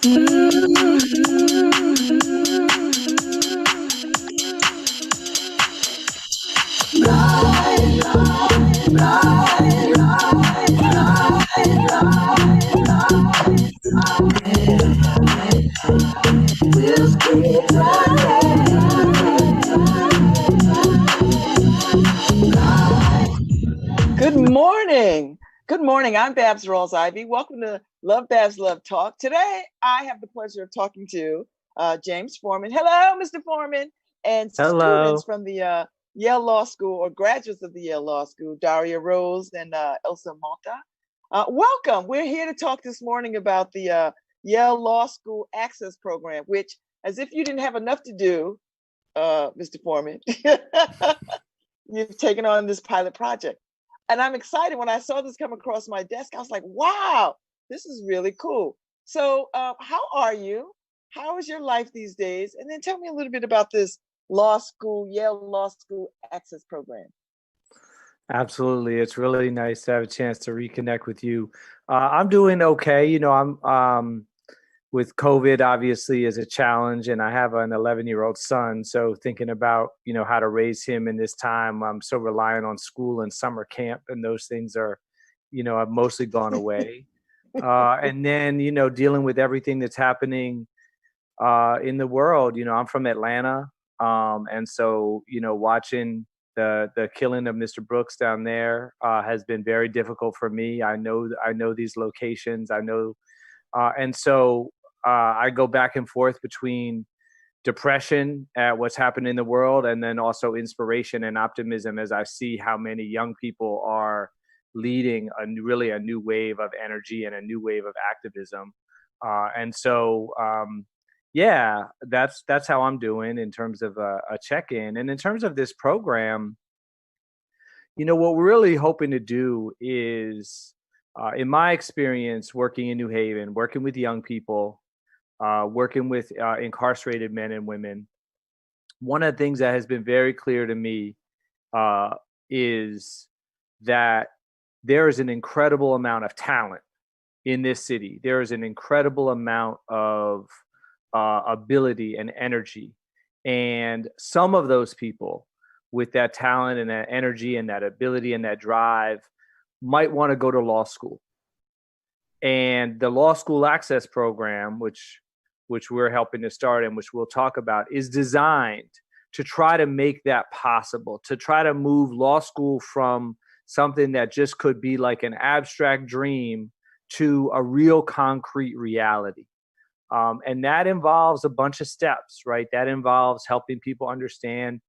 Good morning. Good morning. I'm Babz Rawls-Ivy. Welcome to LoveBabz LoveTalk. Today, I have the pleasure of talking to James Foreman. Hello, Mr. Foreman. And Hello. students from the Yale Law School, or graduates of the Yale Law School, Daria Rose and Elsa Malta. Welcome. We're here to talk this morning about the Yale Law School Access Program, which, as if you didn't have enough to do, Mr. Foreman, you've taken on this pilot project. And I'm excited when I saw this come across my desk. I was like, wow, this is really cool. So how are you? How is your life these days? And then tell me a little bit about this law school, Yale Law School Access Program. Absolutely. It's really nice to have a chance to reconnect with you. I'm doing okay. You know, I'm with COVID obviously is a challenge, and I have an 11-year-old son. So thinking about, how to raise him in this time, I'm so reliant on school and summer camp, and those things are, have mostly gone away. And then, dealing with everything that's happening in the world. I'm from Atlanta. And so, watching the killing of Mr. Brooks down there has been very difficult for me. I know these locations. I know, and so I go back and forth between depression at what's happened in the world, and then also inspiration and optimism as I see how many young people are leading a new wave of energy and a new wave of activism. And so, yeah, that's how I'm doing in terms of a check-in. And in terms of this program, what we're really hoping to do is, in my experience working in New Haven, working with young people, working with incarcerated men and women, one of the things that has been very clear to me is that there is an incredible amount of talent in this city. There is an incredible amount of ability and energy. And some of those people with that talent and that energy and that ability and that drive might want to go to law school. And the Law School Access Program, which we're helping to start and which we'll talk about, is designed to try to make that possible, to try to move law school from something that just could be like an abstract dream to a real concrete reality. And that involves a bunch of steps, right? That involves helping people understand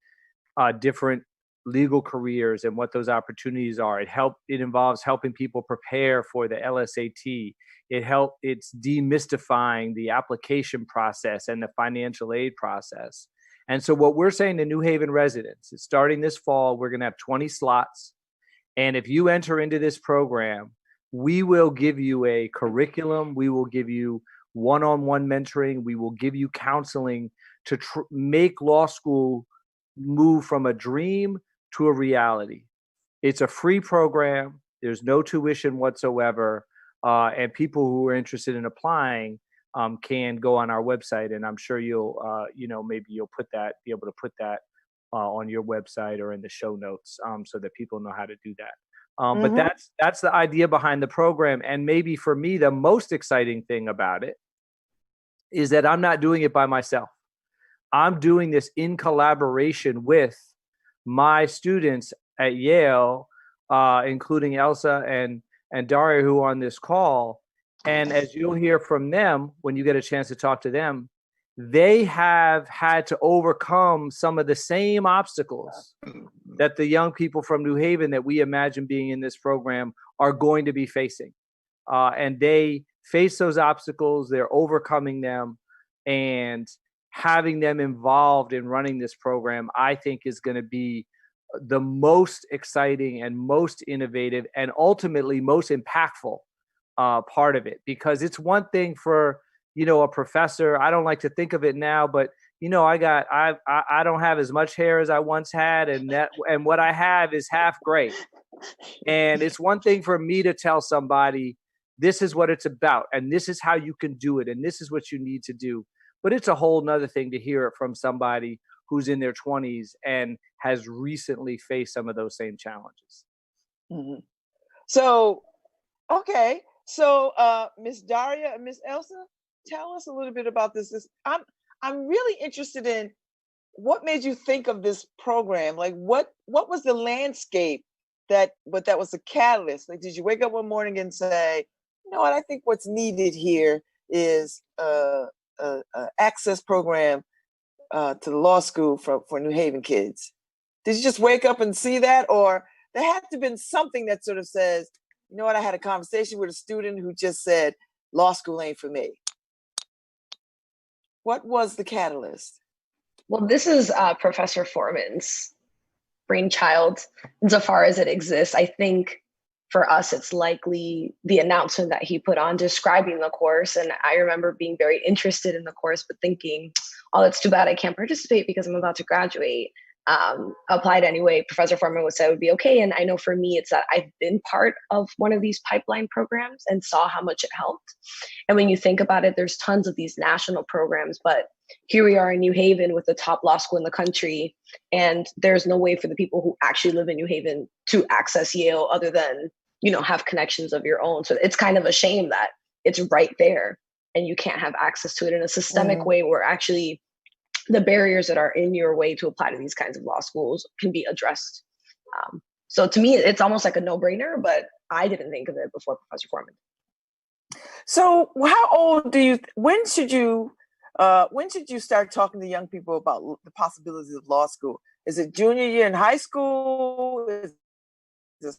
different legal careers and what those opportunities are. It involves helping people prepare for the LSAT. It's demystifying the application process and the financial aid process. And so what we're saying to New Haven residents is, starting this fall, we're going to have 20 slots. And if you enter into this program, we will give you a curriculum. We will give you one-on-one mentoring. We will give you counseling to make law school move from a dream to a reality. It's a free program. There's no tuition whatsoever. And people who are interested in applying can go on our website. And I'm sure you'll, maybe you'll be able to put that on your website or in the show notes so that people know how to do that. But that's the idea behind the program. And maybe for me, the most exciting thing about it is that I'm not doing it by myself. I'm doing this in collaboration with my students at Yale, including Elsa and Daria, who are on this call. And as you'll hear from them when you get a chance to talk to them, they have had to overcome some of the same obstacles that the young people from New Haven that we imagine being in this program are going to be facing. And they face those obstacles, they're overcoming them, and having them involved in running this program, I think, is going to be the most exciting and most innovative and ultimately most impactful part of it. Because it's one thing for, a professor. I don't like to think of it now, but I don't have as much hair as I once had, and what I have is half gray. And it's one thing for me to tell somebody, this is what it's about, and this is how you can do it, and this is what you need to do. But it's a whole nother thing to hear it from somebody who's in their 20s and has recently faced some of those same challenges. Mm-hmm. So, okay. So, Miss Daria and Miss Elsa, tell us a little bit about this. I'm really interested in what made you think of this program. Like, what was the landscape that was the catalyst? Like, did you wake up one morning and say, you know what, I think what's needed here is a access program to the law school for New Haven kids? Did you just wake up and see that, or there had to have been something that sort of says, you know what, I had a conversation with a student who just said, law school ain't for me? What was the catalyst? Well, this is Professor Foreman's brainchild insofar as it exists. I think for us, it's likely the announcement that he put on describing the course. And I remember being very interested in the course, but thinking, oh, that's too bad I can't participate because I'm about to graduate. Applied anyway. Professor Foreman would say it would be okay. And I know for me, it's that I've been part of one of these pipeline programs and saw how much it helped. And when you think about it, there's tons of these national programs, but here we are in New Haven with the top law school in the country. And there's no way for the people who actually live in New Haven to access Yale other than, have connections of your own. So it's kind of a shame that it's right there and you can't have access to it in a systemic way where actually the barriers that are in your way to apply to these kinds of law schools can be addressed. So to me, it's almost like a no-brainer, but I didn't think of it before Professor Foreman. So how old when should you start talking to young people about the possibilities of law school? Is it junior year in high school? Is it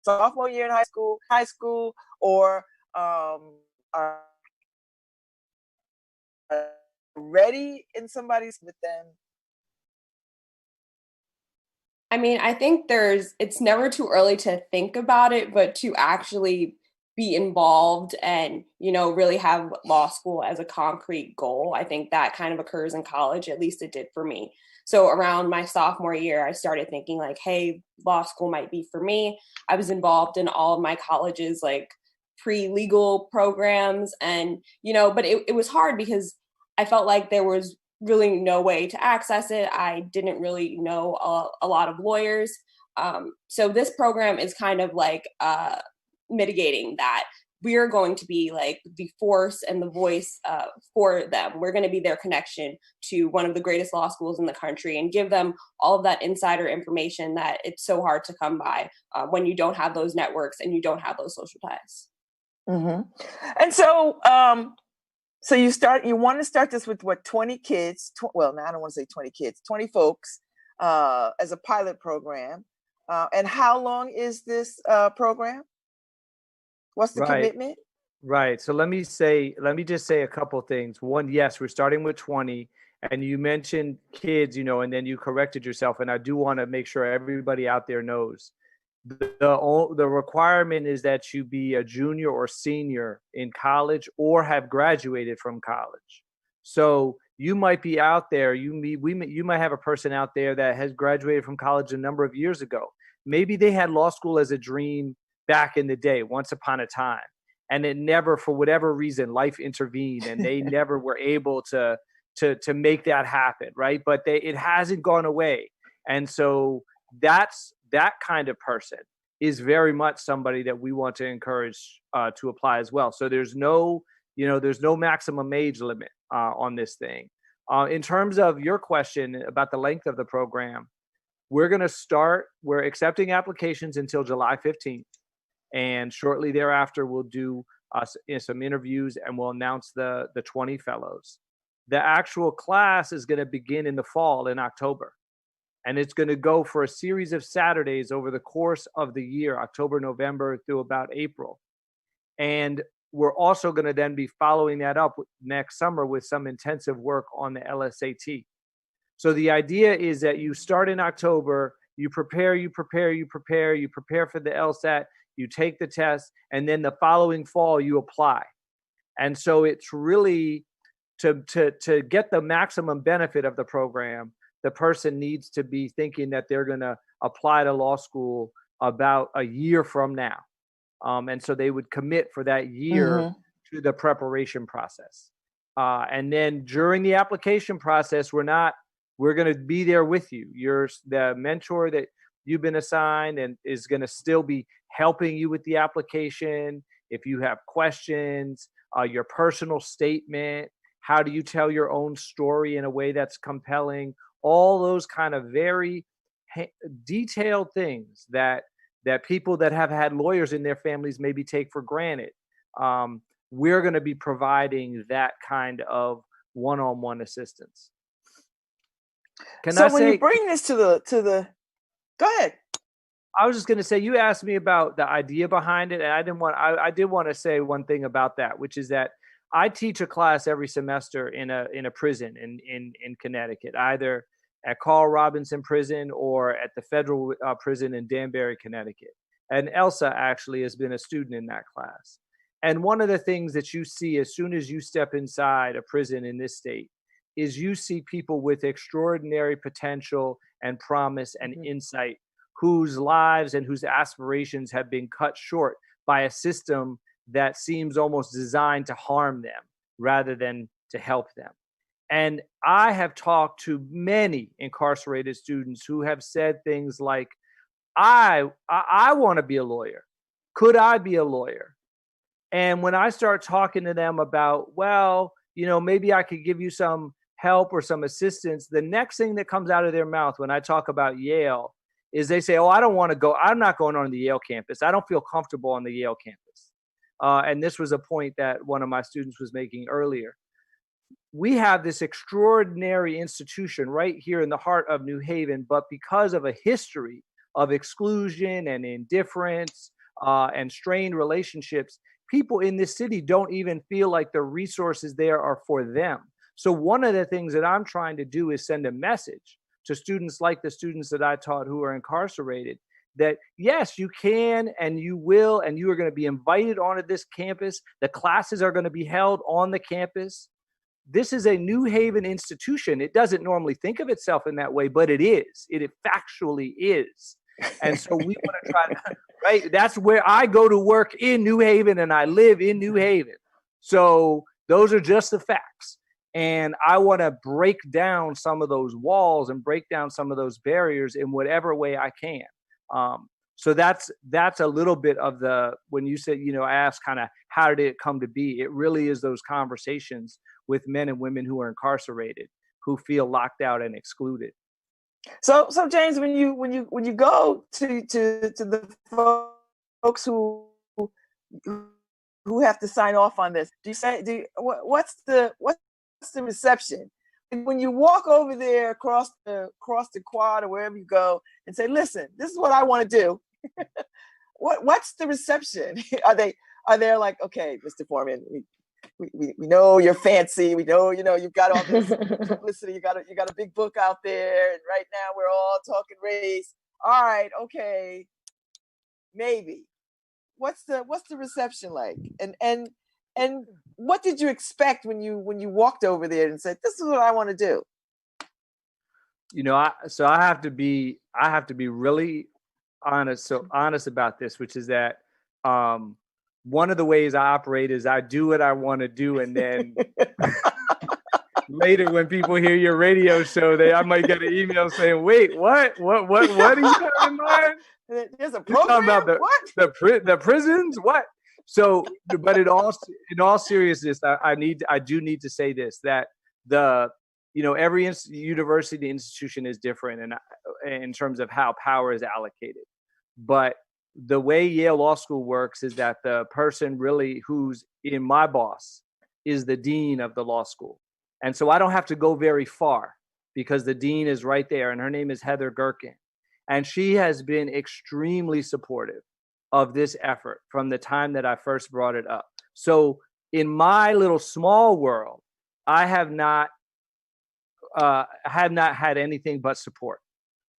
sophomore year in high school, or are ready in somebody's with them? I mean, I think it's never too early to think about it, but to actually be involved and, really have law school as a concrete goal. I think that kind of occurs in college, at least it did for me. So around my sophomore year, I started thinking like, hey, law school might be for me. I was involved in all of my college's like pre-legal programs and, but it was hard because I felt like there was really no way to access it. I didn't really know a lot of lawyers. So this program is kind of like mitigating that. We're going to be like the force and the voice for them. We're going to be their connection to one of the greatest law schools in the country and give them all of that insider information that it's so hard to come by when you don't have those networks and you don't have those social ties. Mm-hmm. And so, so you want to start this with 20 kids? Well, now I don't want to say 20 kids, 20 folks as a pilot program. And how long is this program? What's the commitment? Right. So let me just say a couple things. One, yes, we're starting with 20, and you mentioned kids, and then you corrected yourself. And I do want to make sure everybody out there knows the requirement is that you be a junior or senior in college or have graduated from college. So you might be out there, you might have a person out there that has graduated from college a number of years ago. Maybe they had law school as a dream back in the day, once upon a time, and it never, for whatever reason, life intervened and they never were able to make that happen, right? But it hasn't gone away. And so that kind of person is very much somebody that we want to encourage to apply as well. So there's no maximum age limit on this thing. In terms of your question about the length of the program, we're accepting applications until July 15th. And shortly thereafter, we'll do some interviews and we'll announce the 20 fellows. The actual class is going to begin in the fall in October. And it's going to go for a series of Saturdays over the course of the year, October, November through about April. And we're also going to then be following that up next summer with some intensive work on the LSAT. So the idea is that you start in October, you prepare for the LSAT, you take the test, and then the following fall you apply. And so it's really to get the maximum benefit of the program, the person needs to be thinking that they're going to apply to law school about a year from now. And so they would commit for that year to the preparation process. And then during the application process, we're going to be there with you. The mentor that you've been assigned and is going to still be helping you with the application. If you have questions, your personal statement, how do you tell your own story in a way that's compelling? All those kind of very detailed things that people that have had lawyers in their families maybe take for granted. We're going to be providing that kind of one-on-one assistance. When you bring this to the, go ahead. I was just going to say, you asked me about the idea behind it, and I did want to say one thing about that, which is that I teach a class every semester in a prison in Connecticut, either at Carl Robinson Prison or at the federal prison in Danbury, Connecticut. And Elsa actually has been a student in that class. And one of the things that you see as soon as you step inside a prison in this state is you see people with extraordinary potential and promise and insight, whose lives and whose aspirations have been cut short by a system that seems almost designed to harm them rather than to help them. And I have talked to many incarcerated students who have said things like, I want to be a lawyer. Could I be a lawyer? And when I start talking to them about, well, maybe I could give you some help or some assistance, the next thing that comes out of their mouth when I talk about Yale is they say, I don't want to go. I'm not going on the Yale campus. I don't feel comfortable on the Yale campus. And this was a point that one of my students was making earlier. We have this extraordinary institution right here in the heart of New Haven, but because of a history of exclusion and indifference and strained relationships, people in this city don't even feel like the resources there are for them. So one of the things that I'm trying to do is send a message to students like the students that I taught who are incarcerated, that yes, you can and you will, and you are going to be invited onto this campus. The classes are going to be held on the campus. This is a New Haven institution. It doesn't normally think of itself in that way, but it is. It factually is. And so we want to try to, right? That's where I go to work, in New Haven, and I live in New Haven. So those are just the facts. And I want to break down some of those walls and break down some of those barriers in whatever way I can. So that's a little bit of when you said, I asked kind of how did it come to be? It really is those conversations with men and women who are incarcerated, who feel locked out and excluded. So James, when you go to the folks who have to sign off on this, what's the reception when you walk over there across the quad or wherever you go and say, listen, this is what I want to do? What's the reception? Are they like, okay, Mr. Foreman, we know you're fancy. We know, you've got all this publicity. You got a big book out there. And right now we're all talking race. All right. Okay. Maybe. What's the reception like? And what did you expect when you walked over there and said, this is what I want to do? I have to be really honest about this, which is that, one of the ways I operate is I do what I want to do, and then later when people hear your radio show, I might get an email saying, "Wait, what are you talking about? There's a program about the prisons? What?" So, but in all seriousness, I do need to say this, that every university institution is different, and in terms of how power is allocated, but the way Yale Law School works is that the person really who's in my boss is the dean of the law school. And so I don't have to go very far because the dean is right there, and her name is Heather Gerken. And she has been extremely supportive of this effort from the time that I first brought it up. So in my little small world, I have not had anything but support.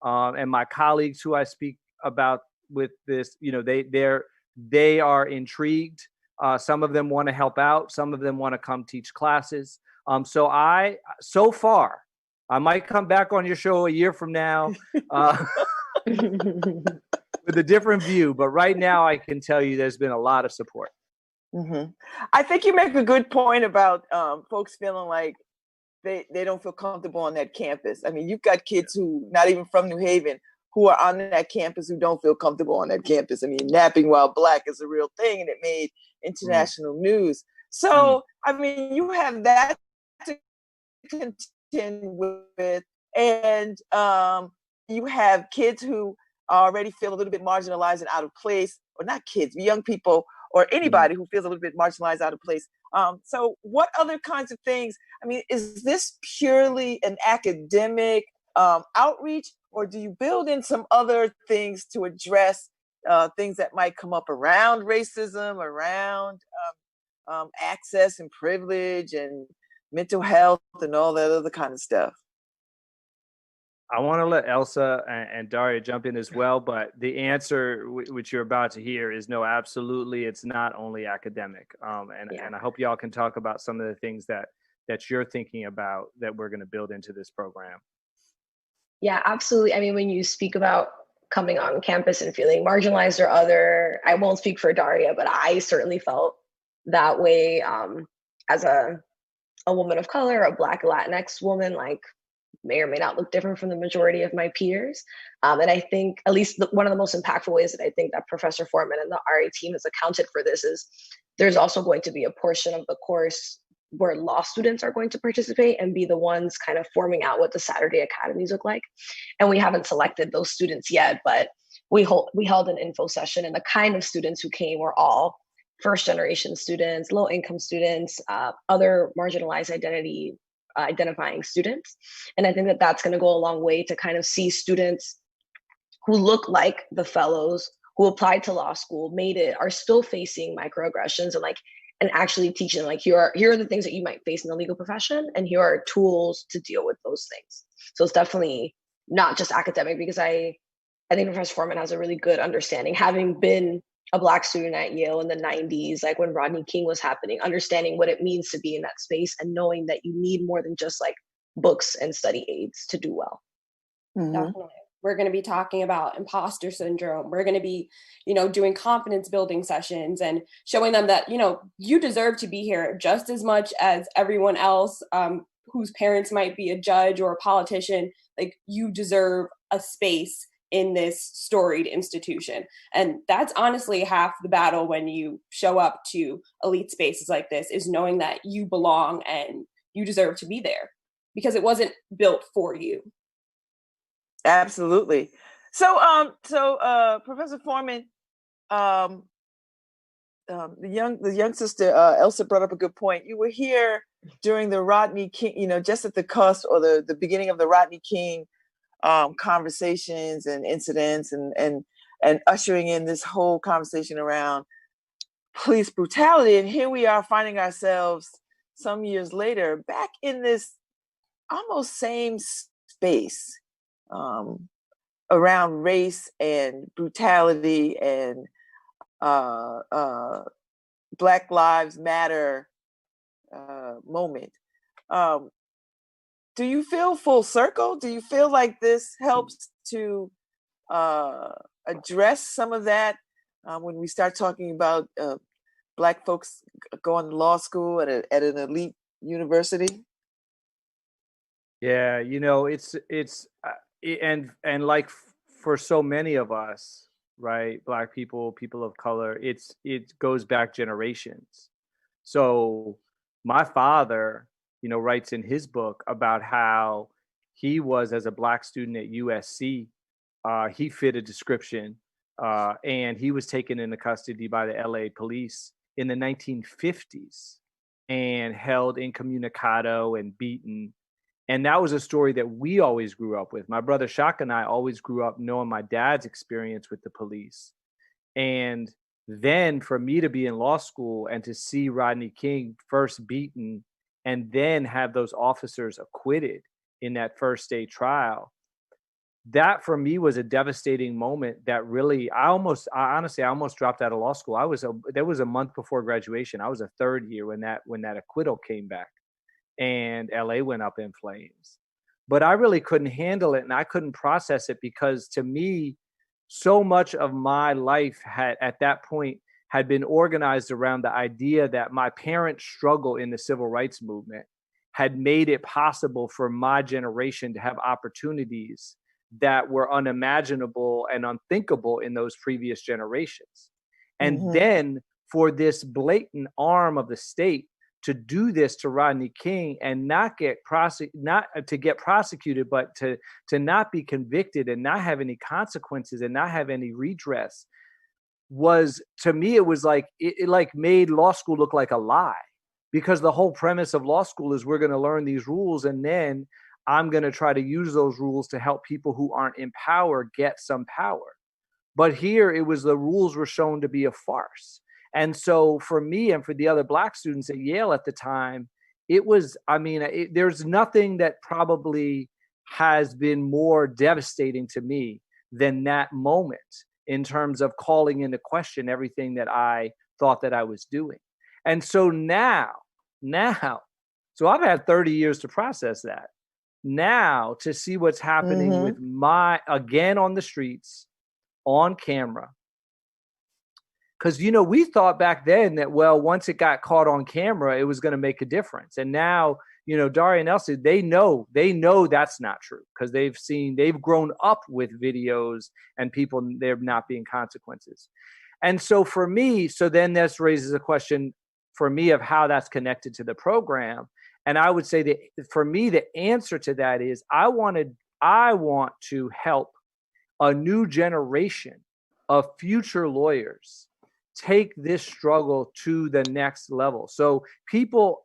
And my colleagues who I speak about with this, they are intrigued. Some of them want to help out. Some of them want to come teach classes. So far, I might come back on your show a year from now with with a different view. But right now, I can tell you there's been a lot of support. I think you make a good point about folks feeling like they don't feel comfortable on that campus. I mean, you've got kids who not even from New Haven who are on that campus who don't feel comfortable on that campus. I mean, napping while Black is a real thing, and it made international news. So, I mean, you have that to contend with, and you have kids who already feel a little bit marginalized and out of place, or not kids, young people, or anybody who feels a little bit marginalized, out of place. So what other kinds of things, I mean, is this purely an academic outreach, or do you build in some other things to address things that might come up around racism, around access and privilege and mental health and all that other kind of stuff? I want to let Elsa and Daria jump in as well, but the answer which you're about to hear is no, absolutely. It's not only academic. And I hope y'all can talk about some of the things that you're thinking about that we're going to build into this program. Yeah, absolutely. I mean, when you speak about coming on campus and feeling marginalized or other, I won't speak for Daria, but I certainly felt that way as a woman of color, a Black Latinx woman, like, may or may not look different from the majority of my peers. And I think at least one of the most impactful ways that I think that Professor Foreman and the RA team has accounted for this is there's also going to be a portion of the course where law students are going to participate and be the ones kind of forming out what the Saturday academies look like. And we haven't selected those students yet, but we held an info session, and the kind of students who came were all first generation students, low income students, other marginalized identifying students. And I think that that's going to go a long way to kind of see students who look like the fellows who applied to law school, made it, are still facing microaggressions, and actually teaching here are the things that you might face in the legal profession, and here are tools to deal with those things. So it's definitely not just academic, because I think Professor Foreman has a really good understanding, having been a Black student at Yale in the 90s, like when Rodney King was happening, understanding what it means to be in that space and knowing that you need more than just like books and study aids to do well. Definitely. We're going to be talking about imposter syndrome. We're going to be, doing confidence building sessions and showing them that, you deserve to be here just as much as everyone else whose parents might be a judge or a politician. Like, you deserve a space in this storied institution. And that's honestly half the battle when you show up to elite spaces like this, is knowing that you belong and you deserve to be there because it wasn't built for you. Absolutely. So Professor Foreman, the young sister Elsa brought up a good point. You were here during the Rodney King, just at the cusp or the beginning of the Rodney King conversations and incidents and ushering in this whole conversation around police brutality. And here we are finding ourselves some years later back in this almost same space around race and brutality and Black Lives Matter moment. Do you feel full circle? Do you feel like this helps to address some of that when we start talking about Black folks going to law school at an elite university? Yeah, it's and like for so many of us, right? Black people, people of color, it goes back generations. So my father, writes in his book about how he was, as a Black student at USC, he fit a description, and he was taken into custody by the LA police in the 1950s and held incommunicado and beaten. And that was a story that we always grew up with. My brother Shaka and I always grew up knowing my dad's experience with the police. And then for me to be in law school and to see Rodney King first beaten and then have those officers acquitted in that first day trial, that for me was a devastating moment that really, I almost dropped out of law school. There was a month before graduation. I was a third year when that acquittal came back and LA went up in flames. But I really couldn't handle it and I couldn't process it, because to me, so much of my life had at that point had been organized around the idea that my parents' struggle in the civil rights movement had made it possible for my generation to have opportunities that were unimaginable and unthinkable in those previous generations. And then for this blatant arm of the state to do this to Rodney King and not to get prosecuted, but to not be convicted and not have any consequences and not have any redress was, to me, it was like, it like made law school look like a lie, because the whole premise of law school is we're going to learn these rules and then I'm going to try to use those rules to help people who aren't in power get some power. But here it was, the rules were shown to be a farce. And so for me and for the other Black students at Yale at the time, it was, I mean, there's nothing that probably has been more devastating to me than that moment in terms of calling into question everything that I thought that I was doing. And so now, so I've had 30 years to process that. Now to see what's happening with again on the streets, on camera. Because, we thought back then that, well, once it got caught on camera, it was going to make a difference. And now, Daria and Elsa, they know that's not true, because they've grown up with videos and people, there not being consequences. And so for me, then this raises a question for me of how that's connected to the program. And I would say that for me, the answer to that is I want to help a new generation of future lawyers take this struggle to the next level. So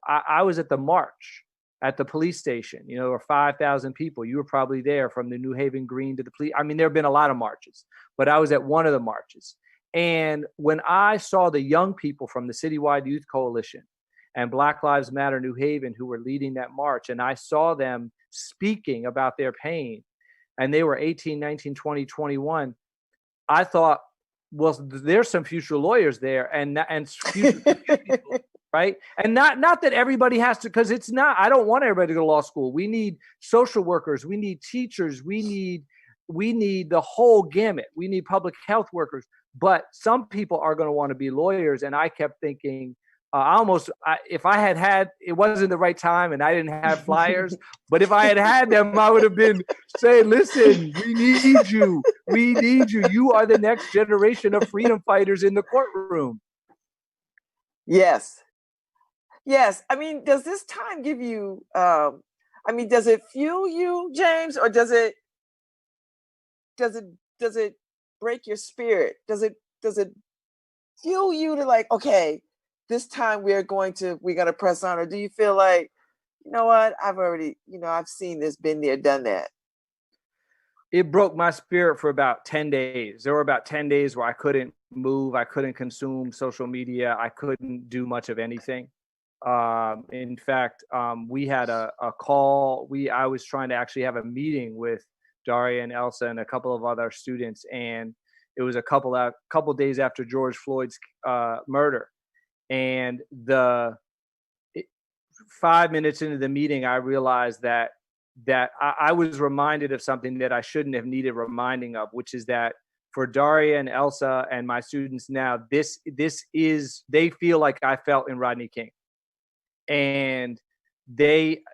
I was at the march at the police station, there were 5,000 people. You were probably there, from the New Haven Green to the police. I mean, there have been a lot of marches, but I was at one of the marches. And when I saw the young people from the Citywide Youth Coalition and Black Lives Matter New Haven who were leading that march, and I saw them speaking about their pain, and they were 18, 19, 20, 21, I thought, well, there's some future lawyers there and future people, right? And not that everybody has to, because it's not, I don't want everybody to go to law school. We need social workers, we need teachers, we need the whole gamut. We need public health workers, but some people are going to want to be lawyers. And I kept thinking, if I had, it wasn't the right time and I didn't have flyers, but if I had them, I would have been saying, listen, we need you. You are the next generation of freedom fighters in the courtroom. Yes. I mean, does this time give you, does it fuel you, James, or does it break your spirit? Does it fuel you to like, okay, this time we're going to press on? Or do you feel like, you know what, I've already, I've seen this, been there, done that? It broke my spirit for about 10 days. There were about 10 days where I couldn't move. I couldn't consume social media. I couldn't do much of anything. In fact, we had a call. I was trying to actually have a meeting with Daria and Elsa and a couple of other students. And it was a couple days after George Floyd's murder. And 5 minutes into the meeting, I realized that I was reminded of something that I shouldn't have needed reminding of, which is that for Daria and Elsa and my students now, they feel like I felt in Rodney King. And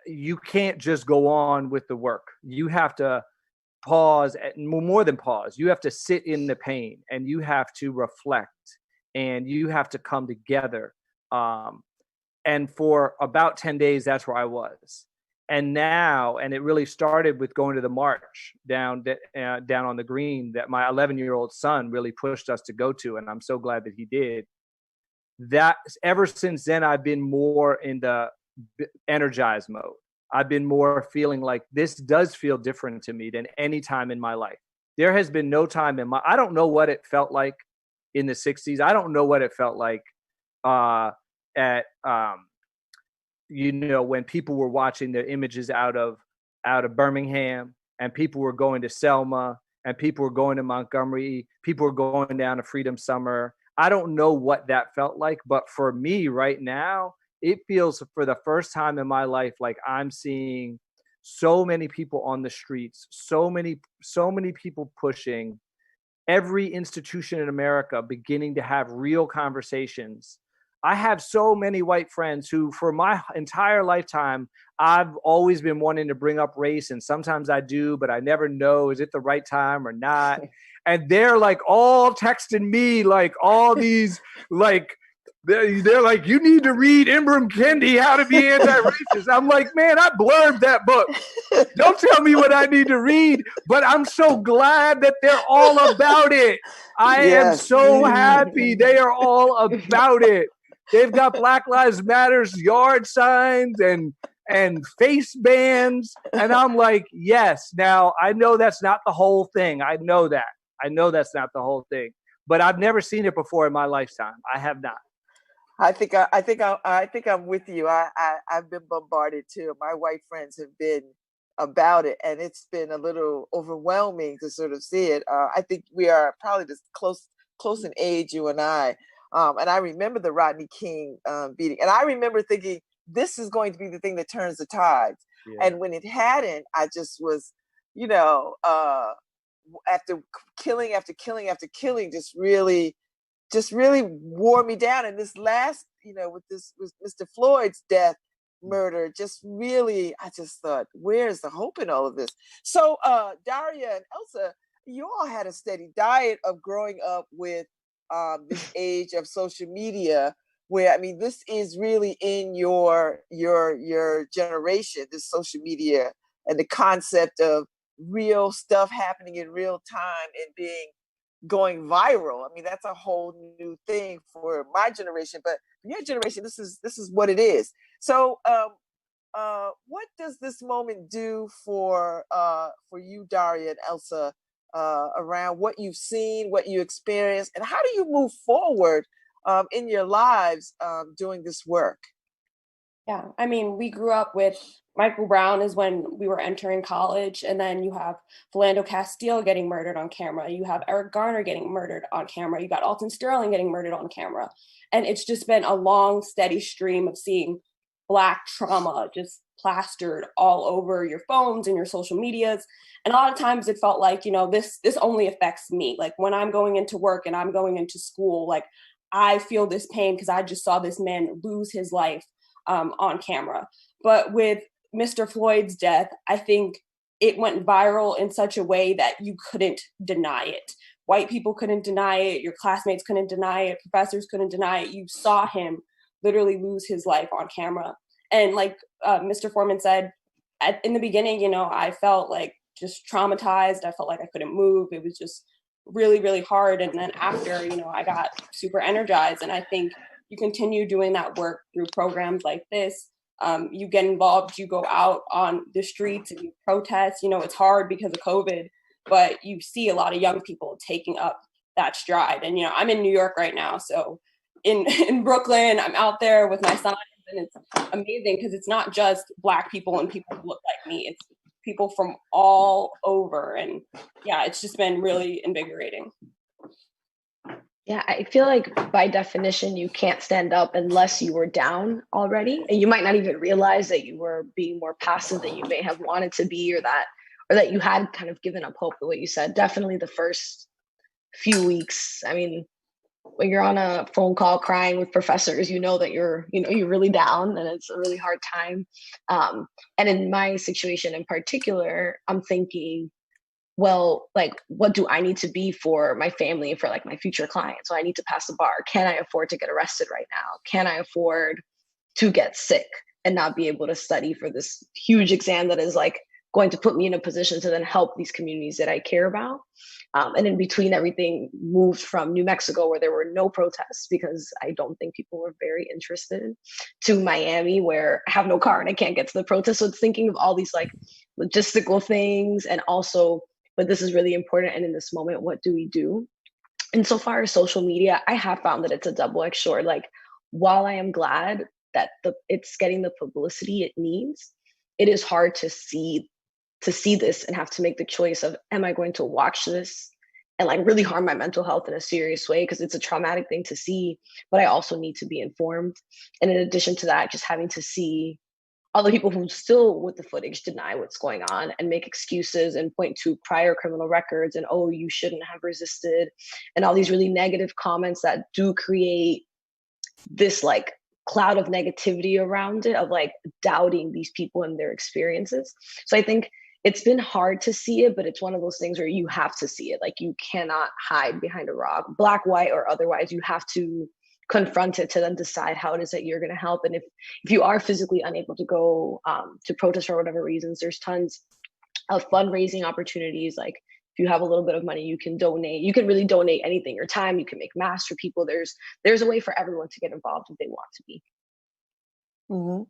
you can't just go on with the work. You have to pause, more than pause. You have to sit in the pain and you have to reflect. And you have to come together. And for about 10 days, that's where I was. And it really started with going to the march down on the Green that my 11-year-old son really pushed us to go to. And I'm so glad that he did. That ever since then, I've been more in the energized mode. I've been more feeling like this does feel different to me than any time in my life. There has been no time I don't know what it felt like in the 60s. I don't know what it felt like when people were watching the images out of Birmingham, and people were going to Selma, and people were going to Montgomery, people were going down to Freedom Summer. I don't know what that felt like, but for me right now, it feels for the first time in my life like I'm seeing so many people on the streets, so many people pushing every institution in America beginning to have real conversations. I have so many white friends who, for my entire lifetime, I've always been wanting to bring up race, and sometimes I do, but I never know, is it the right time or not? And they're like all texting me, like all these, like, they're like, you need to read Ibram Kendi, How to Be Anti-Racist. I'm like, man, I blurbed that book. Don't tell me what I need to read, but I'm so glad that they're all about it. I am so happy they are all about it. They've got Black Lives Matters yard signs and face bands. And I'm like, yes. Now, I know that's not the whole thing. I know that. I know that's not the whole thing. But I've never seen it before in my lifetime. I have not. I think I'm with you. I've been bombarded too. My white friends have been about it, and it's been a little overwhelming to sort of see it. I think we are probably just close in age, you and I. And I remember the Rodney King beating, and I remember thinking this is going to be the thing that turns the tides. Yeah. And when it hadn't, I just was, after killing after killing after killing, just really wore me down. And this last, with Mr. Floyd's death, murder, just really, I just thought, where's the hope in all of this? So Daria and Elsa, you all had a steady diet of growing up with this age of social media, where, I mean, this is really in your generation, this social media and the concept of real stuff happening in real time and going viral. I mean, that's a whole new thing for my generation, but for your generation, this is what it is. So what does this moment do for you, Daria and Elsa, around what you've seen, what you experienced, and how do you move forward in your lives doing this work? Yeah, I mean, we grew up with Michael Brown is when we were entering college, and then you have Philando Castile getting murdered on camera. You have Eric Garner getting murdered on camera. You got Alton Sterling getting murdered on camera. And it's just been a long, steady stream of seeing Black trauma just plastered all over your phones and your social medias. And a lot of times it felt like, this only affects me. Like when I'm going into work and I'm going into school, like I feel this pain because I just saw this man lose his life on camera. But with Mr. Floyd's death, I think it went viral in such a way that you couldn't deny it. White people couldn't deny it. Your classmates couldn't deny it. Professors couldn't deny it. You saw him literally lose his life on camera. And like Mr. Foreman said, in the beginning, I felt like just traumatized. I felt like I couldn't move. It was just really, really hard. And then after, I got super energized. And I think you continue doing that work through programs like this. You get involved, you go out on the streets and you protest. It's hard because of COVID, but you see a lot of young people taking up that stride. And, I'm in New York right now. So in Brooklyn, I'm out there with my signs, and it's amazing because it's not just Black people and people who look like me. It's people from all over. And yeah, it's just been really invigorating. Yeah, I feel like by definition, you can't stand up unless you were down already. And you might not even realize that you were being more passive than you may have wanted to be, or that you had kind of given up hope, the way you said. Definitely the first few weeks. I mean, when you're on a phone call crying with professors, that you're really down and it's a really hard time. And in my situation in particular, I'm thinking, well, like, what do I need to be for my family and for like my future clients? So I need to pass the bar. Can I afford to get arrested right now? Can I afford to get sick and not be able to study for this huge exam that is like going to put me in a position to then help these communities that I care about? And in between, everything moved from New Mexico, where there were no protests because I don't think people were very interested, to Miami, where I have no car and I can't get to the protest. So it's thinking of all these like logistical things, and also, but this is really important. And in this moment, what do we do? And so far as social media, I have found that it's a double-edged sword. Like, while I am glad that it's getting the publicity it needs, it is hard to see this and have to make the choice of, am I going to watch this and like really harm my mental health in a serious way, because it's a traumatic thing to see, but I also need to be informed. And in addition to that, just having to see all the people who still with the footage deny what's going on and make excuses and point to prior criminal records and, oh, you shouldn't have resisted, and all these really negative comments that do create this like cloud of negativity around it, of like doubting these people and their experiences. So I think it's been hard to see it, but it's one of those things where you have to see it. Like, you cannot hide behind a rock, black, white, or otherwise. You have to confront it to then decide how it is that you're going to help. And if you are physically unable to go to protest for whatever reasons, there's tons of fundraising opportunities. Like, if you have a little bit of money, you can donate. You can really donate anything, your time. You can make masks for people. There's a way for everyone to get involved if they want to be. Mm-hmm.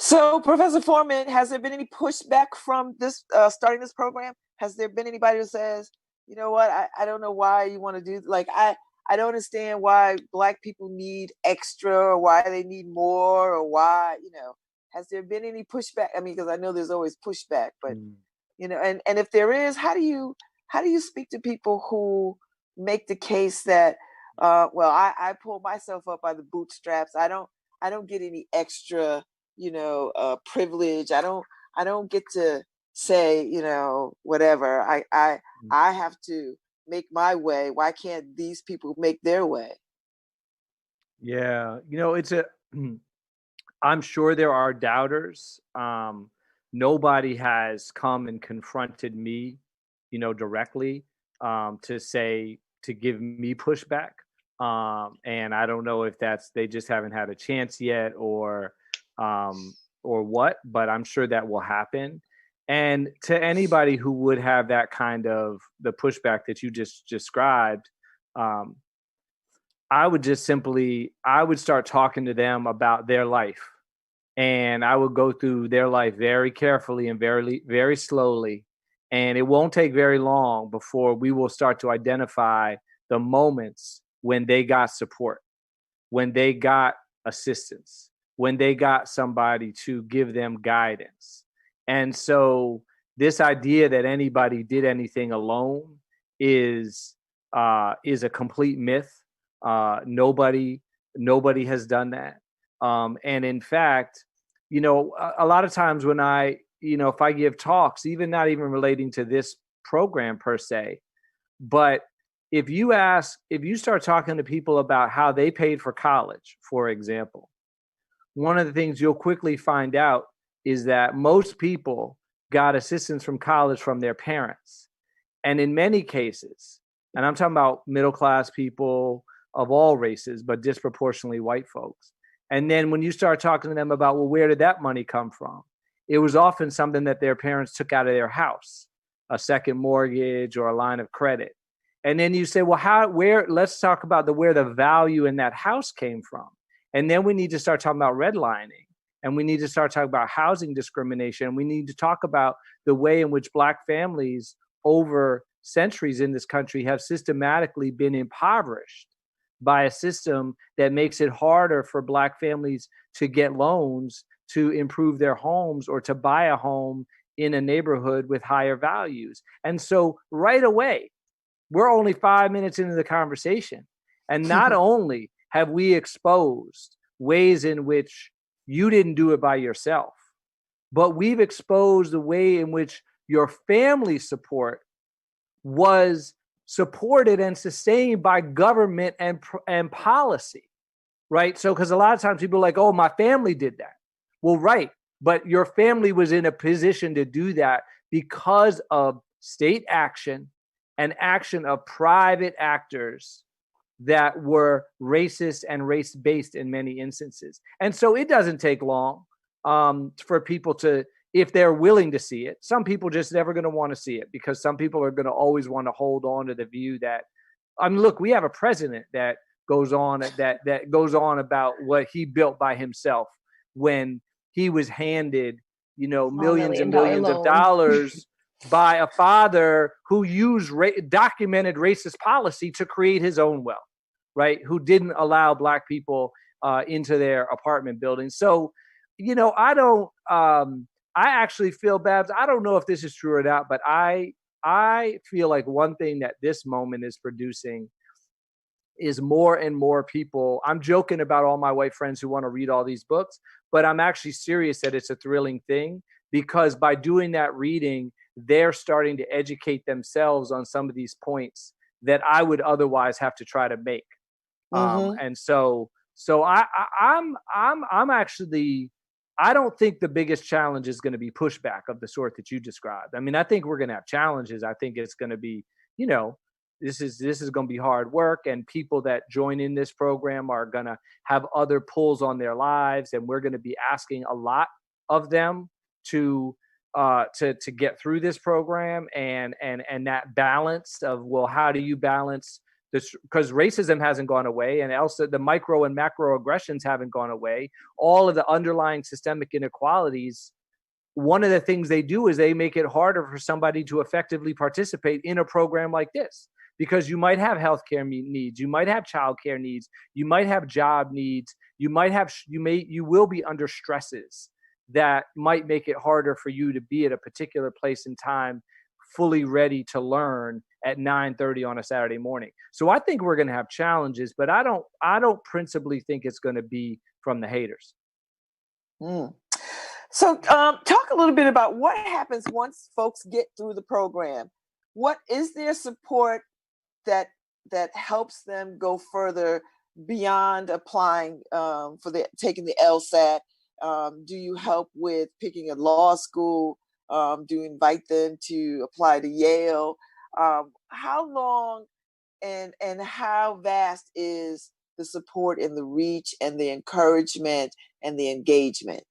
So, Professor Foreman, has there been any pushback from this starting this program? Has there been anybody who says, you know what, I don't know why you want to do, like, I don't understand why Black people need extra, or why they need more, or why, has there been any pushback? I mean, because I know there's always pushback, but, and if there is, how do you speak to people who make the case that, well, I pull myself up by the bootstraps. I don't get any extra, privilege. I don't get to say, whatever. I have to make my way. Why can't these people make their way? Yeah, I'm sure there are doubters. Nobody has come and confronted me, directly, to give me pushback. And I don't know if they just haven't had a chance yet, or what, but I'm sure that will happen. And to anybody who would have that kind of the pushback that you just described, I would start talking to them about their life, and I would go through their life very carefully and very, very slowly. And it won't take very long before we will start to identify the moments when they got support, when they got assistance, when they got somebody to give them guidance. And so this idea that anybody did anything alone is a complete myth. Nobody has done that. And in fact, a lot of times when if I give talks, even not even relating to this program per se, but if you start talking to people about how they paid for college, for example, one of the things you'll quickly find out is that most people got assistance from college from their parents. And in many cases, and I'm talking about middle-class people of all races, but disproportionately white folks. And then when you start talking to them about, well, where did that money come from? It was often something that their parents took out of their house, a second mortgage or a line of credit. And then you say, well, let's talk about where the value in that house came from. And then we need to start talking about redlining, and we need to start talking about housing discrimination. We need to talk about the way in which Black families over centuries in this country have systematically been impoverished by a system that makes it harder for Black families to get loans to improve their homes or to buy a home in a neighborhood with higher values. And so right away, we're only 5 minutes into the conversation. And not only have we exposed ways in which you didn't do it by yourself, but we've exposed the way in which your family support was supported and sustained by government and policy, right? So, because a lot of times people are like, oh, my family did that. Well, right. But your family was in a position to do that because of state action and action of private actors that were racist and race-based in many instances. And so it doesn't take long for people to, if they're willing to see it. Some people just never going to want to see it, because some people are going to always want to hold on to the view that, look, we have a president that goes on about what he built by himself when he was handed, millions and millions of dollars by a father who used documented racist policy to create his own wealth, right? Who didn't allow Black people into their apartment buildings. So, I actually feel, Babz, I don't know if this is true or not, but I feel like one thing that this moment is producing is more and more people. I'm joking about all my white friends who want to read all these books, but I'm actually serious that it's a thrilling thing, because by doing that reading, they're starting to educate themselves on some of these points that I would otherwise have to try to make. And so I'm actually, I don't think the biggest challenge is going to be pushback of the sort that you described. I mean, I think we're going to have challenges. I think it's going to be, this is going to be hard work, and people that join in this program are going to have other pulls on their lives, and we're going to be asking a lot of them to get through this program, and that balance of, well, how do you balance this? Because racism hasn't gone away, and also the micro and macro aggressions haven't gone away. All of the underlying systemic inequalities, one of the things they do is they make it harder for somebody to effectively participate in a program like this, because you might have healthcare needs, you might have childcare needs, you might have job needs, you will be under stresses that might make it harder for you to be at a particular place in time fully ready to learn at 9:30 on a Saturday morning. So I think we're going to have challenges, but I don't principally think it's going to be from the haters. So talk a little bit about what happens once folks get through the program. What is their support that helps them go further beyond applying taking the LSAT? Do you help with picking a law school? Do you invite them to apply to Yale? How long and how vast is the support and the reach and the encouragement and the engagement?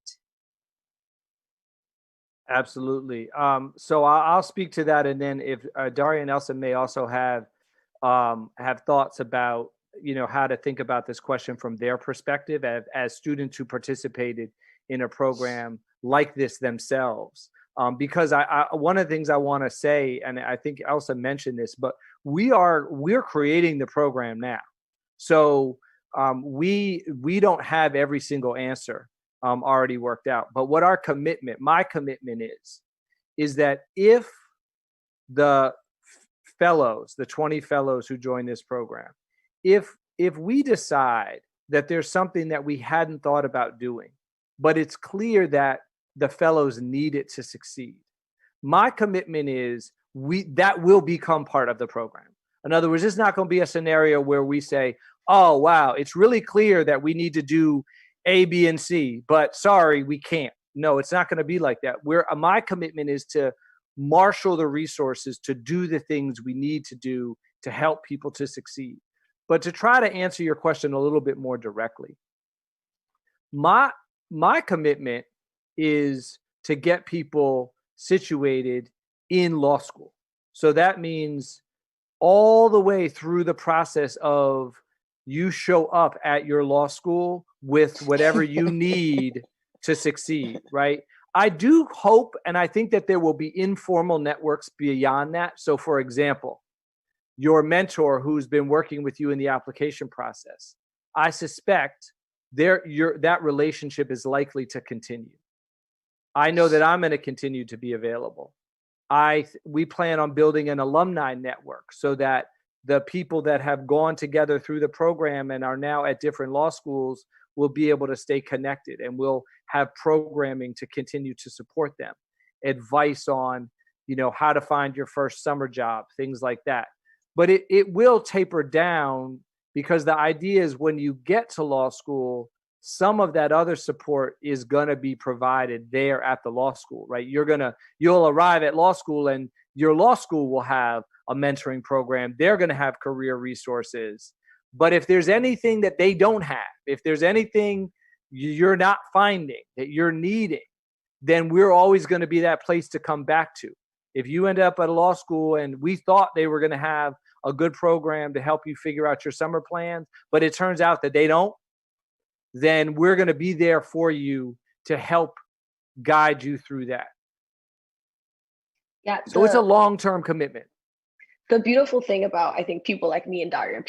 Absolutely. So I'll speak to that, and then if Daria and Elsa may also have thoughts about how to think about this question from their perspective as students who participated in a program like this themselves. Because one of the things I want to say, and I think Elsa mentioned this, but we're creating the program now. So we don't have every single answer already worked out. But what my commitment is that if the fellows, the 20 fellows who join this program, if we decide that there's something that we hadn't thought about doing, but it's clear that the fellows need it to succeed, my commitment is that will become part of the program. In other words, it's not going to be a scenario where we say, oh, wow, it's really clear that we need to do A, B, and C, but sorry, we can't. No, it's not going to be like that. My commitment is to marshal the resources to do the things we need to do to help people to succeed. But to try to answer your question a little bit more directly, my commitment is to get people situated in law school. So that means all the way through the process of you show up at your law school with whatever you need to succeed, right? I do hope, and I think that there will be informal networks beyond that. So for example, your mentor who's been working with you in the application process, I suspect that relationship is likely to continue. I know that I'm going to continue to be available. We plan on building an alumni network so that the people that have gone together through the program and are now at different law schools will be able to stay connected, and we'll have programming to continue to support them, advice on, how to find your first summer job, things like that. But it will taper down, because the idea is when you get to law school, some of that other support is going to be provided there at the law school, right? You'll arrive at law school, and your law school will have a mentoring program. They're going to have career resources. But if there's anything that they don't have, if there's anything you're not finding that you're needing, then we're always going to be that place to come back to. If you end up at a law school and we thought they were going to have a good program to help you figure out your summer plans, but it turns out that they don't, then we're going to be there for you to help guide you through that. Yeah. So it's a long-term commitment. The beautiful thing about, I think, people like me and Daria,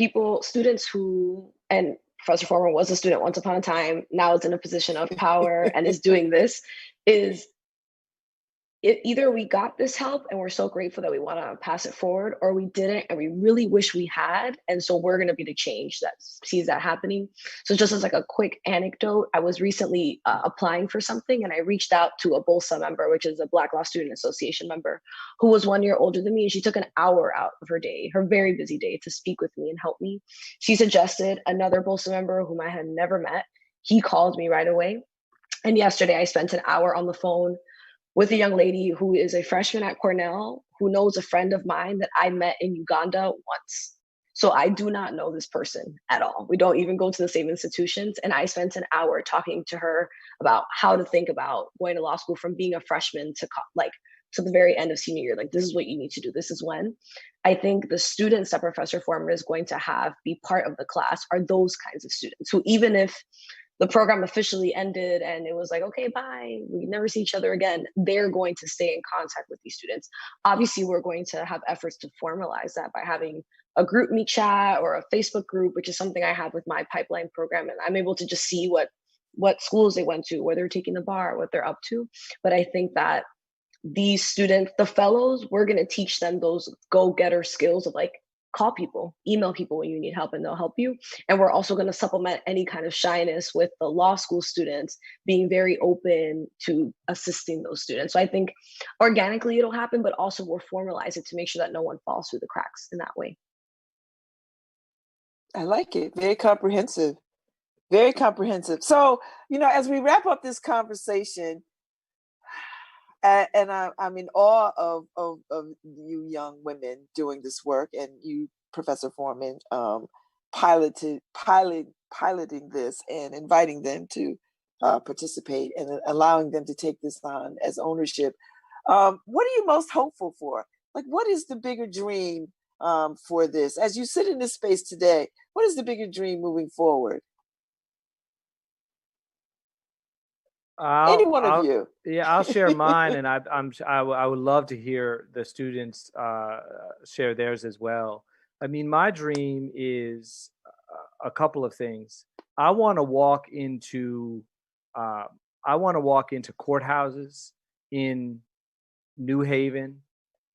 students who, and Professor Foreman was a student once upon a time, now is in a position of power and is doing this, is either we got this help and we're so grateful that we want to pass it forward, or we didn't and we really wish we had. And so we're going to be the change that sees that happening. So just as like a quick anecdote, I was recently applying for something, and I reached out to a BOLSA member, which is a Black Law Student Association member, who was 1 year older than me. And she took an hour out of her day, her very busy day, to speak with me and help me. She suggested another BOLSA member whom I had never met. He called me right away. And yesterday I spent an hour on the phone with a young lady who is a freshman at Cornell, who knows a friend of mine that I met in Uganda once. So I do not know this person at all. We don't even go to the same institutions. And I spent an hour talking to her about how to think about going to law school from being a freshman to to the very end of senior year. Like, this is what you need to do. This is when. I think the students that Professor Foreman is going to have be part of the class are those kinds of students who, even if the program officially ended and it was like, okay, bye, we never see each other again, they're going to stay in contact with these students. Obviously, we're going to have efforts to formalize that by having a group meet chat or a Facebook group, which is something I have with my pipeline program. And I'm able to just see what schools they went to, where they're taking the bar, what they're up to. But I think that these students, the fellows, we're going to teach them those go-getter skills of like, call people, email people when you need help and they'll help you. And we're also going to supplement any kind of shyness with the law school students being very open to assisting those students. So I think organically it'll happen, but also we'll formalize it to make sure that no one falls through the cracks in that way. I like it. Very comprehensive. Very comprehensive. So, as we wrap up this conversation, and I'm in awe of you young women doing this work, and you, Professor Foreman, piloting this and inviting them to participate and allowing them to take this on as ownership. What are you most hopeful for? Like, what is the bigger dream for this? As you sit in this space today, what is the bigger dream moving forward? Any one of you. Yeah, I'll share mine, and I would love to hear the students share theirs as well. I mean, my dream is a couple of things. I want to walk into courthouses in New Haven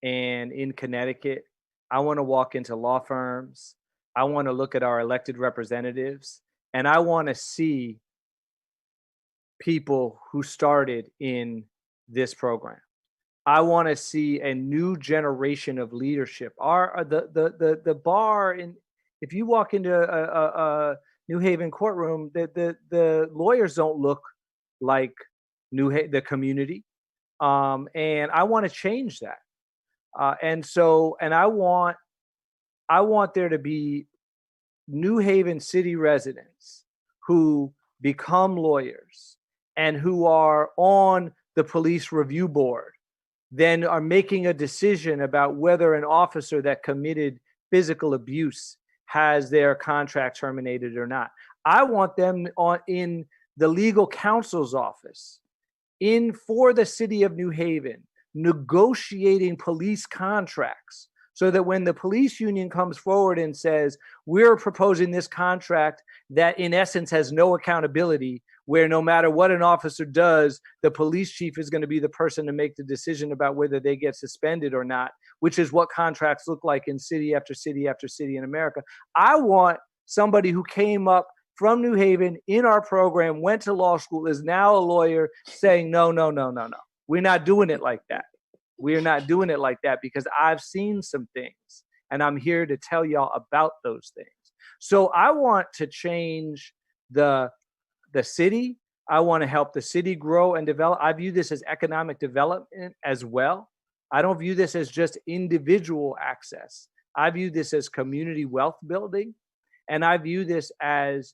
and in Connecticut. I want to walk into law firms. I want to look at our elected representatives, and I want to see people who started in this program. I want to see a new generation of leadership. The bar in, if you walk into a New Haven courtroom, the lawyers don't look like the community, and I want to change that. And I want there to be New Haven city residents who become lawyers and who are on the police review board, then are making a decision about whether an officer that committed physical abuse has their contract terminated or not. I want them in the legal counsel's office for the city of New Haven, negotiating police contracts, so that when the police union comes forward and says, we're proposing this contract that in essence has no accountability, where no matter what an officer does, the police chief is going to be the person to make the decision about whether they get suspended or not, which is what contracts look like in city after city after city in America. I want somebody who came up from New Haven in our program, went to law school, is now a lawyer, saying, no. We're not doing it like that. We're not doing it like that, because I've seen some things and I'm here to tell y'all about those things. So I want to change the city. I want to help the city grow and develop. I view this as economic development as well. I don't view this as just individual access. I view this as community wealth building. And I view this as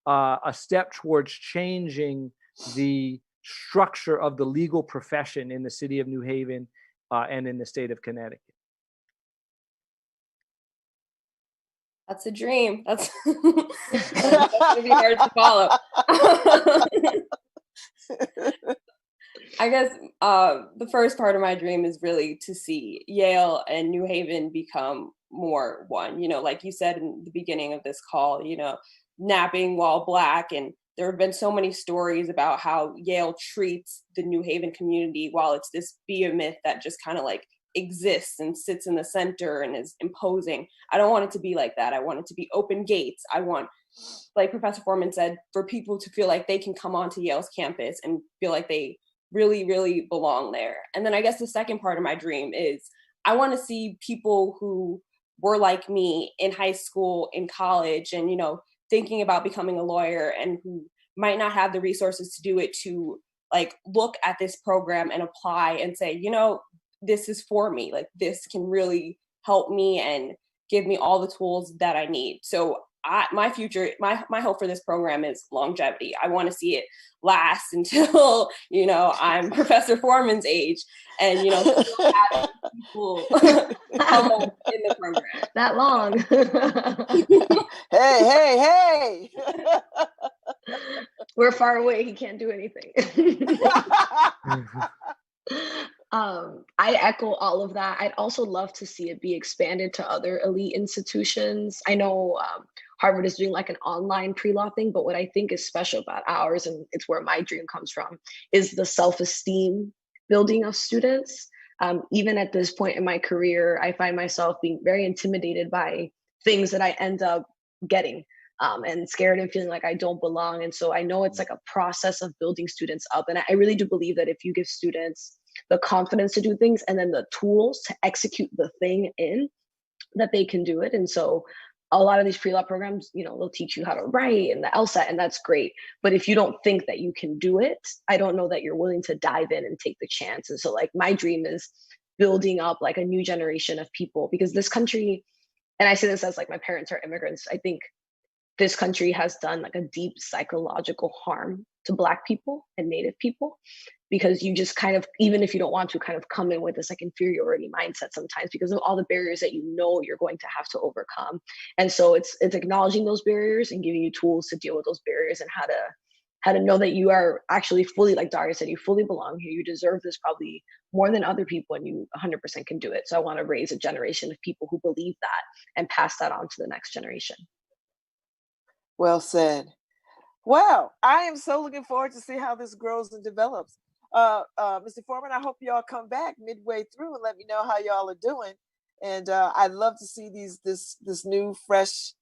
a step towards changing the structure of the legal profession in the city of New Haven and in the state of Connecticut. That's a dream. That's going to be hard to follow. I guess the first part of my dream is really to see Yale and New Haven become more one. Like you said in the beginning of this call, napping while Black and there have been so many stories about how Yale treats the New Haven community while it's this behemoth that just kind of like exists and sits in the center and is imposing. I don't want it to be like that. I want it to be open gates. I want, like Professor Foreman said, for people to feel like they can come onto Yale's campus and feel like they really, really belong there. And then I guess the second part of my dream is I want to see people who were like me in high school, in college, and, you know, thinking about becoming a lawyer and who might not have the resources to do it, to like look at this program and apply and say, you know, this is for me. Like, this can really help me and give me all the tools that I need. So my future, my hope for this program is longevity. I want to see it last until, you know, I'm Professor Foreman's age, and, you know, still have people come in the program. That long. Hey. We're far away. He can't do anything. I echo all of that. I'd also love to see it be expanded to other elite institutions. I know Harvard is doing like an online pre-law thing, but what I think is special about ours, and it's where my dream comes from, is the self-esteem building of students. Even at this point in my career, I find myself being very intimidated by things that I end up getting, and scared and feeling like I don't belong. And so I know it's like a process of building students up. And I really do believe that if you give students the confidence to do things and then the tools to execute the thing in, that they can do it. And so a lot of these pre-law programs, you know, they'll teach you how to write and the LSAT, and that's great. But if you don't think that you can do it, I don't know that you're willing to dive in and take the chance. And so like my dream is building up like a new generation of people, because this country, and I say this as like my parents are immigrants, I think this country has done like a deep psychological harm to Black people and Native people, because you just kind of, even if you don't want to, kind of come in with this like inferiority mindset sometimes because of all the barriers that you know you're going to have to overcome. And so it's acknowledging those barriers and giving you tools to deal with those barriers, and how to know that you are actually fully, like Daria said, you fully belong here. You deserve this probably more than other people, and you 100% can do it. So I want to raise a generation of people who believe that and pass that on to the next generation. Well said. Well, I am so looking forward to see how this grows and develops. Mr. Foreman, I hope y'all come back midway through and let me know how y'all are doing. And I'd love to see this new fresh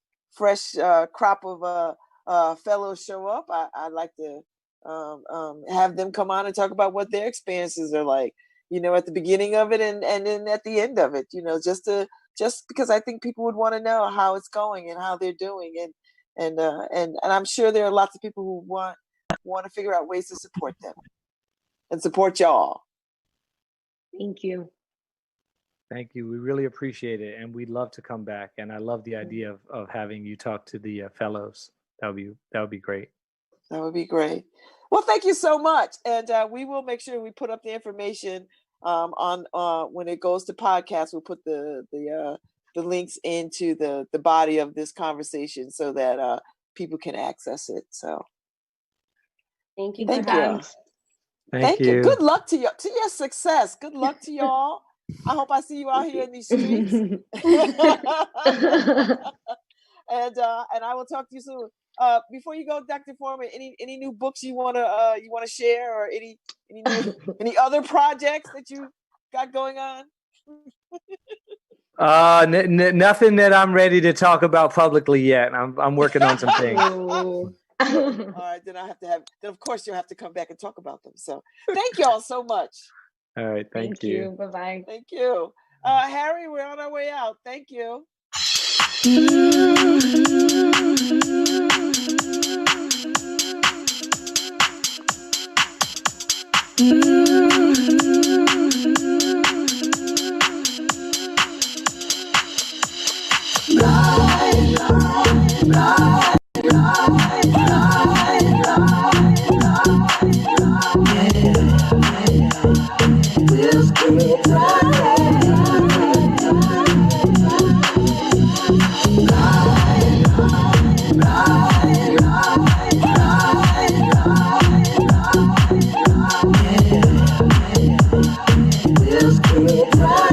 crop of fellows show up. I'd like to have them come on and talk about what their experiences are like, you know, at the beginning of it and then at the end of it, you know, just because I think people would want to know how it's going and how they're doing. And I'm sure there are lots of people who want to figure out ways to support them and support y'all. Thank you. Thank you. We really appreciate it. And we'd love to come back. And I love the idea of having you talk to the fellows. That would be great. That would be great. Well, thank you so much. And we will make sure we put up the information on when it goes to podcast. We'll put the links into the body of this conversation so that people can access it. So thank you. Thank you. Thank you. Good luck to your success. Good luck to y'all. I hope I see you out here in these streets. And I will talk to you soon. Before you go, Dr. Foreman, any new books you wanna share, or any other projects that you got going on? Nothing that I'm ready to talk about publicly yet. I'm working on some things. All right, then of course you'll have to come back and talk about them. So thank y'all so much. All right, thank you. Bye-bye. Thank you. Harry, we're on our way out. Thank you. We'll keep trying.